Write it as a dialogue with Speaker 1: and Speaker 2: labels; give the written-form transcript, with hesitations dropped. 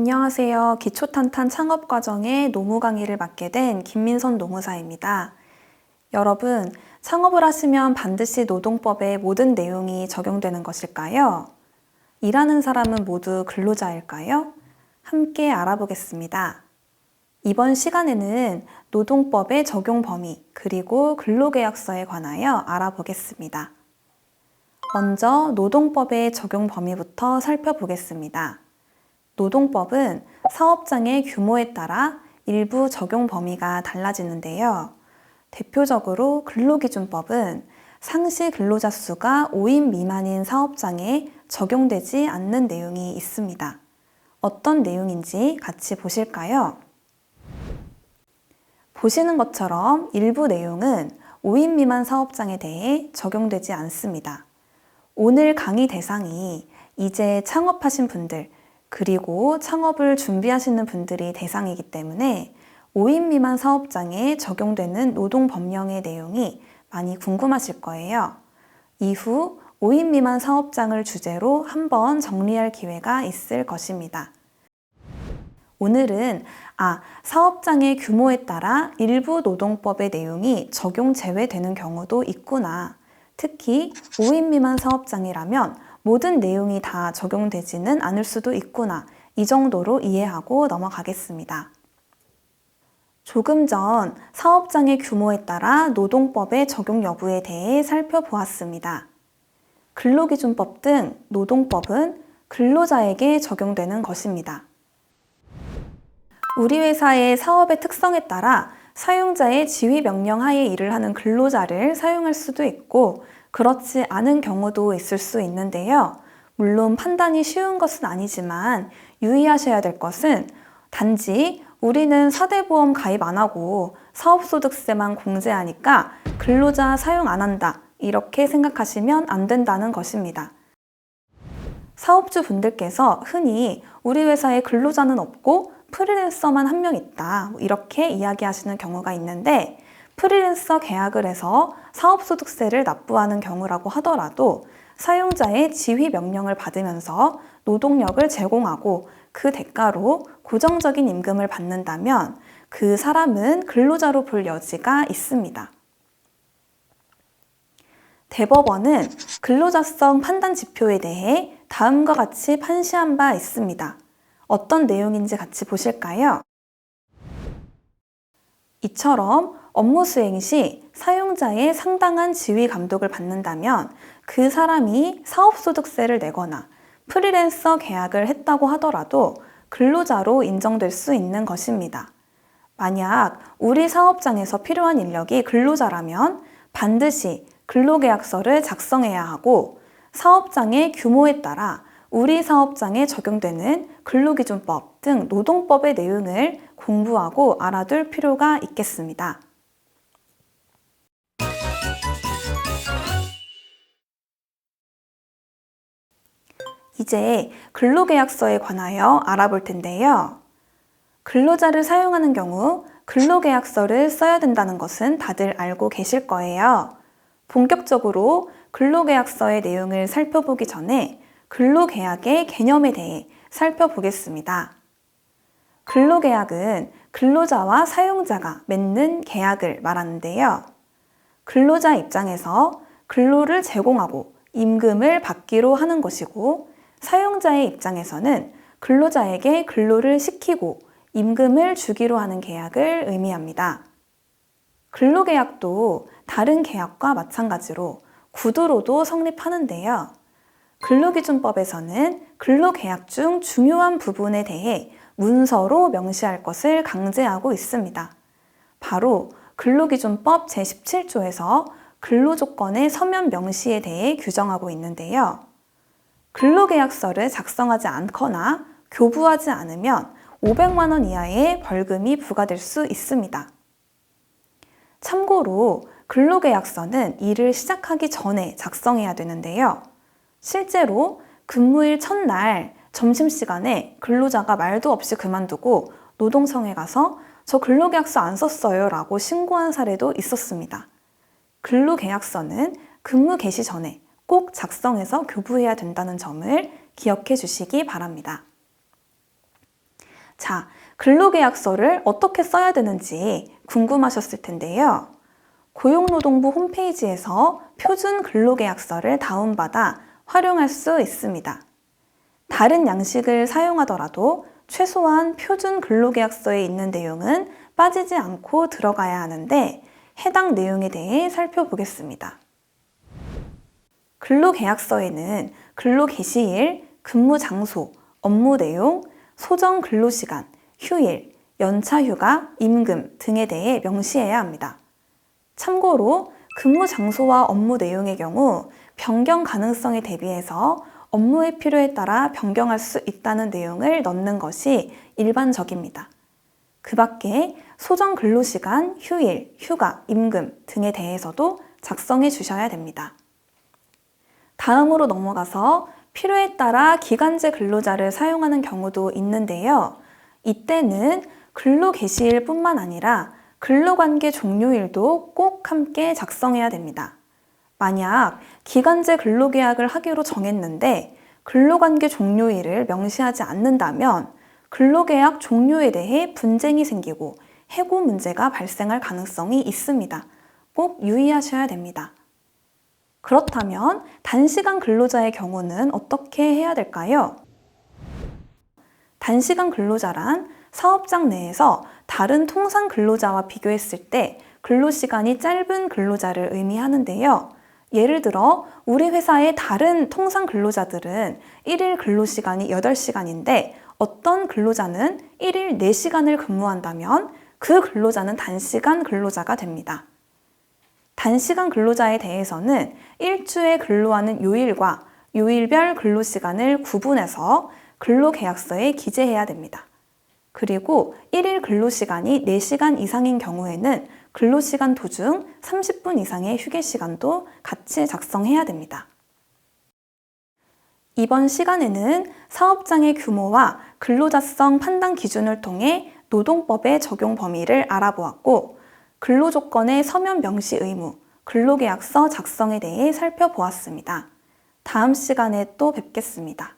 Speaker 1: 안녕하세요. 기초탄탄 창업과정의 노무 강의를 맡게 된 김민선 노무사입니다. 여러분, 창업을 하시면 반드시 노동법의 모든 내용이 적용되는 것일까요? 일하는 사람은 모두 근로자일까요? 함께 알아보겠습니다. 이번 시간에는 노동법의 적용 범위 그리고 근로계약서에 관하여 알아보겠습니다. 먼저 노동법의 적용 범위부터 살펴보겠습니다. 노동법은 사업장의 규모에 따라 일부 적용 범위가 달라지는데요. 대표적으로 근로기준법은 상시 근로자 수가 5인 미만인 사업장에 적용되지 않는 내용이 있습니다. 어떤 내용인지 같이 보실까요? 보시는 것처럼 일부 내용은 5인 미만 사업장에 대해 적용되지 않습니다. 오늘 강의 대상이 이제 창업하신 분들, 그리고 창업을 준비하시는 분들이 대상이기 때문에 5인 미만 사업장에 적용되는 노동법령의 내용이 많이 궁금하실 거예요. 이후 5인 미만 사업장을 주제로 한번 정리할 기회가 있을 것입니다. 오늘은 사업장의 규모에 따라 일부 노동법의 내용이 적용 제외되는 경우도 있구나. 특히 5인 미만 사업장이라면 모든 내용이 다 적용되지는 않을 수도 있구나. 이 정도로 이해하고 넘어가겠습니다. 조금 전 사업장의 규모에 따라 노동법의 적용 여부에 대해 살펴보았습니다. 근로기준법 등 노동법은 근로자에게 적용되는 것입니다. 우리 회사의 사업의 특성에 따라 사용자의 지휘 명령 하에 일을 하는 근로자를 사용할 수도 있고 그렇지 않은 경우도 있을 수 있는데요. 물론 판단이 쉬운 것은 아니지만 유의하셔야 될 것은 단지 우리는 4대 보험 가입 안 하고 사업소득세만 공제하니까 근로자 사용 안 한다. 이렇게 생각하시면 안 된다는 것입니다. 사업주 분들께서 흔히 우리 회사에 근로자는 없고 프리랜서만 한 명 있다. 이렇게 이야기하시는 경우가 있는데 프리랜서 계약을 해서 사업소득세를 납부하는 경우라고 하더라도 사용자의 지휘 명령을 받으면서 노동력을 제공하고 그 대가로 고정적인 임금을 받는다면 그 사람은 근로자로 볼 여지가 있습니다. 대법원은 근로자성 판단 지표에 대해 다음과 같이 판시한 바 있습니다. 어떤 내용인지 같이 보실까요? 이처럼 업무 수행 시 사용자의 상당한 지휘 감독을 받는다면 그 사람이 사업소득세를 내거나 프리랜서 계약을 했다고 하더라도 근로자로 인정될 수 있는 것입니다. 만약 우리 사업장에서 필요한 인력이 근로자라면 반드시 근로계약서를 작성해야 하고 사업장의 규모에 따라 우리 사업장에 적용되는 근로기준법 등 노동법의 내용을 공부하고 알아둘 필요가 있겠습니다. 이제 근로계약서에 관하여 알아볼 텐데요. 근로자를 사용하는 경우 근로계약서를 써야 된다는 것은 다들 알고 계실 거예요. 본격적으로 근로계약서의 내용을 살펴보기 전에 근로계약의 개념에 대해 살펴보겠습니다. 근로계약은 근로자와 사용자가 맺는 계약을 말하는데요. 근로자 입장에서 근로를 제공하고 임금을 받기로 하는 것이고 사용자의 입장에서는 근로자에게 근로를 시키고 임금을 주기로 하는 계약을 의미합니다. 근로계약도 다른 계약과 마찬가지로 구두로도 성립하는데요. 근로기준법에서는 근로계약 중 중요한 부분에 대해 문서로 명시할 것을 강제하고 있습니다. 바로 근로기준법 제17조에서 근로조건의 서면 명시에 대해 규정하고 있는데요. 근로계약서를 작성하지 않거나 교부하지 않으면 500만 원 이하의 벌금이 부과될 수 있습니다. 참고로 근로계약서는 일을 시작하기 전에 작성해야 되는데요. 실제로 근무일 첫날 점심시간에 근로자가 말도 없이 그만두고 노동청에 가서 저 근로계약서 안 썼어요 라고 신고한 사례도 있었습니다. 근로계약서는 근무 개시 전에 꼭 작성해서 교부해야 된다는 점을 기억해 주시기 바랍니다. 자, 근로계약서를 어떻게 써야 되는지 궁금하셨을 텐데요. 고용노동부 홈페이지에서 표준 근로계약서를 다운받아 활용할 수 있습니다. 다른 양식을 사용하더라도 최소한 표준 근로계약서에 있는 내용은 빠지지 않고 들어가야 하는데 해당 내용에 대해 살펴보겠습니다. 근로계약서에는 근로 개시일, 근무 장소, 업무 내용, 소정 근로시간, 휴일, 연차휴가, 임금 등에 대해 명시해야 합니다. 참고로 근무 장소와 업무 내용의 경우 변경 가능성에 대비해서 업무의 필요에 따라 변경할 수 있다는 내용을 넣는 것이 일반적입니다. 그 밖에 소정 근로시간, 휴일, 휴가, 임금 등에 대해서도 작성해 주셔야 됩니다. 다음으로 넘어가서 필요에 따라 기간제 근로자를 사용하는 경우도 있는데요. 이때는 근로 개시일뿐만 아니라 근로관계 종료일도 꼭 함께 작성해야 됩니다. 만약 기간제 근로계약을 하기로 정했는데 근로관계 종료일을 명시하지 않는다면 근로계약 종료에 대해 분쟁이 생기고 해고 문제가 발생할 가능성이 있습니다. 꼭 유의하셔야 됩니다. 그렇다면 단시간 근로자의 경우는 어떻게 해야 될까요? 단시간 근로자란 사업장 내에서 다른 통상 근로자와 비교했을 때 근로시간이 짧은 근로자를 의미하는데요. 예를 들어 우리 회사의 다른 통상 근로자들은 1일 근로시간이 8시간인데 어떤 근로자는 1일 4시간을 근무한다면 그 근로자는 단시간 근로자가 됩니다. 단시간 근로자에 대해서는 일주에 근로하는 요일과 요일별 근로시간을 구분해서 근로계약서에 기재해야 됩니다. 그리고 1일 근로시간이 4시간 이상인 경우에는 근로시간 도중 30분 이상의 휴게시간도 같이 작성해야 됩니다. 이번 시간에는 사업장의 규모와 근로자성 판단 기준을 통해 노동법의 적용 범위를 알아보았고, 근로조건의 서면 명시 의무, 근로계약서 작성에 대해 살펴보았습니다. 다음 시간에 또 뵙겠습니다.